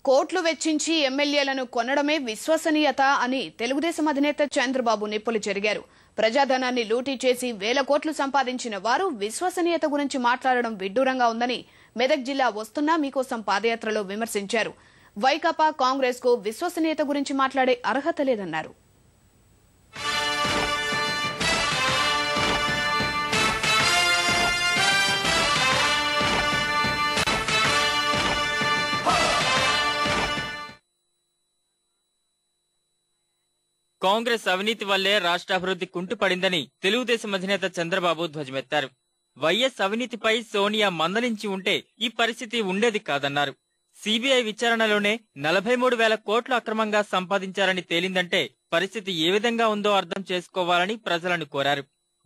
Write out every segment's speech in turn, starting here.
కోట్లు వెచ్చించి ఎమ్మెల్యేలను కొనడమే విశ్వసనీయత అని తెలుగుదేశం అధినేత చంద్రబాబు నిప్పులు చెరిగారు. ప్రజాధనాన్ని లూటీ చేసి వేల కోట్లు సంపాదించిన వారు విశ్వసనీయత గురించి మాట్లాడడం విడ్డూరంగా ఉందని మెదక్ జిల్లా వస్తున్నా మీకోసం పాదయాత్రలో విమర్శించారు. వైకాపా కాంగ్రెస్ కు విశ్వసనీయత గురించి మాట్లాడే అర్హత లేదన్నారు. కాంగ్రెస్ అవినీతి వల్లే రాష్ట్ర అభివృద్ధి కుంటుపడిందని తెలుగుదేశం అధినేత చంద్రబాబు ధ్వజమెత్తారు. వైఎస్ అవినీతిపై సోనియా మందలించి ఉంటే ఈ పరిస్థితి ఉండేది కాదన్నారు. సిబిఐ విచారణలోనే 43,000 కోట్లు అక్రమంగా సంపాదించారని తేలిందంటే పరిస్థితి ఏ విధంగా ఉందో అర్థం చేసుకోవాలని ప్రజలను కోరారు.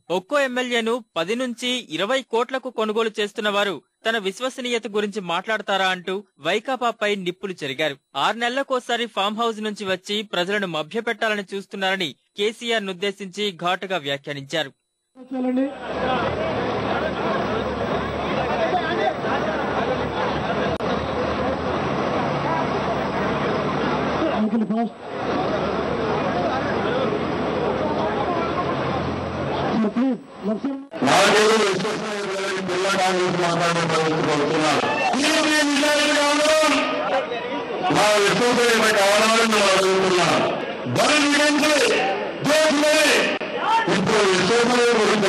ఒక్కో ఎమ్మెల్యేను 10 నుంచి 20 కోట్లకు కొనుగోలు చేస్తున్న వారు తన విశ్వసనీయత గురించి మాట్లాడతారా అంటూ వైకాపాపై నిప్పులు చెరిగారు. 6 నెలలకోసారి ఫామ్ హౌస్ నుంచి వచ్చి ప్రజలను మభ్యపెట్టాలని చూస్తున్నారని కేసీఆర్ నుద్దేశించి ఘాటుగా వ్యాఖ్యానించారు.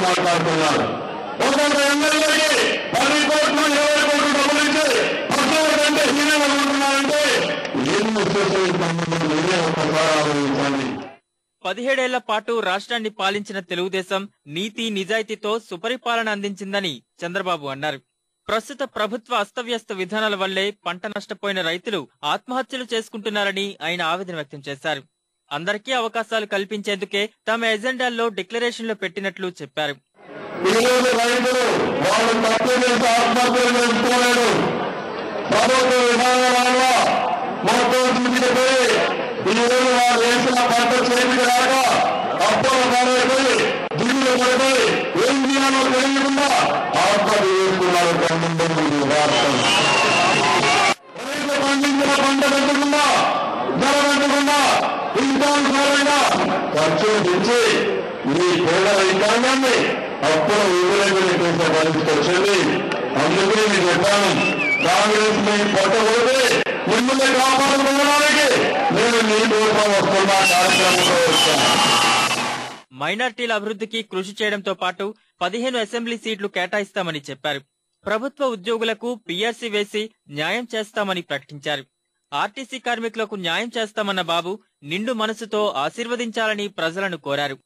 మాట్లాడుతున్నారు. ఒక్కొక్క ఎమ్మెల్యేకి 10 కోట్లు 20 కోట్లు డబ్బులు ఇచ్చి పక్షుల కంటే హీనంగా ఉంటున్నారంటే ఏం ఒక్కసారి 17 ఏళ్ల పాటు రాష్ట్రాన్ని పాలించిన తెలుగుదేశం నీతి నిజాయితీతో సుపరిపాలన అందించిందని చంద్రబాబు అన్నారు. ప్రస్తుత ప్రభుత్వ అస్తవ్యస్త విధానాల వల్లే పంట నష్టపోయిన రైతులు ఆత్మహత్యలు చేసుకుంటున్నారని ఆయన ఆవేదన వ్యక్తం చేశారు. అందరికీ అవకాశాలు కల్పించేందుకే తమ ఎజెండాల్లో డిక్లరేషన్లు పెట్టినట్లు చెప్పారు. ఖర్చులు తెచ్చి ఈ పేద రైతాంగాన్ని అప్పుడు ఊరేగించే పరిస్థితి వచ్చింది. అందుకే నేను చెప్పాను, కాంగ్రెస్ ని పట్టబోతే మిమ్మల్ని కాపాడుకోవడానికి నేను మీ కోసం వస్తున్నా కార్యక్రమంలో వచ్చాను. మైనార్టీల అభివృద్ధికి కృషి చేయడంతో పాటు 15 అసెంబ్లీ సీట్లు కేటాయిస్తామని చెప్పారు. ప్రభుత్వ ఉద్యోగులకు పీఆర్సీ వేసి న్యాయం చేస్తామని ప్రకటించారు. ఆర్టీసీ కార్మికులకు న్యాయం చేస్తామన్న బాబు నిండు మనసుతో ఆశీర్వదించాలని ప్రజలను కోరారు.